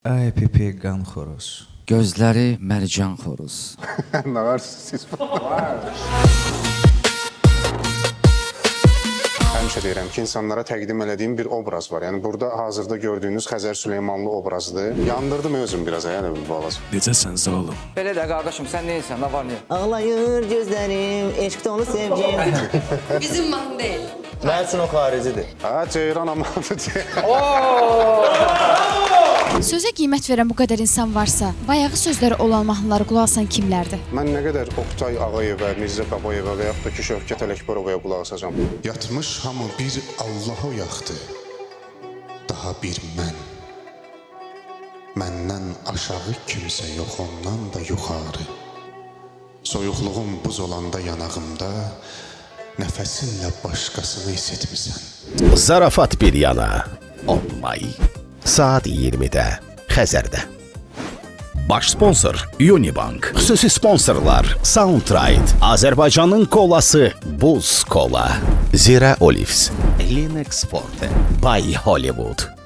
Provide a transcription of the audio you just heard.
Ay pipi qan xoruz. Gözləri mərcan xoruz. Nə varsınız siz? Həmişə deyirəm ki, insanlara təqdim elədiyim bir obraz var. Yəni burada hazırda gördüyünüz Xəzər Süleymanlı obrazıdır. Yandırdım özüm biraz, yəni bu balası. Necəsən zalım? Belə də qardaşım, sən neysən, nə var nə? Ağlayır gözlərim, eşq dolu sevgim. Bizim mahnı değil. Mən üçün o xaricidir. Hə, Ceyran amandır. Sözə qiymət verən bu qədər insan varsa, bayağı sözləri olan mahnıları qulaq asan kimlərdir? Mən nə qədər Oktay Ağayevə, Mirzə Babayeva və yaxud da ki, Şövkət Ələkbərovaya qulaq asacağam. Yatmış hamı bir Allaha yaxdı, daha bir mən. Məndən aşağı kimsə yox, ondan da yuxarı. Soyuqluğum buz olanda yanağımda, nəfəsinlə başqasını hiss etmisən. Zarafat bir yana, 10 may, saat 20-də, Xəzərdə. Baş sponsor Unibank. Xüsusi sponsorlar Soundtride, Azərbaycanın kolası Buz Kola, Zira Olives, Linux Forte, Bay Hollywood.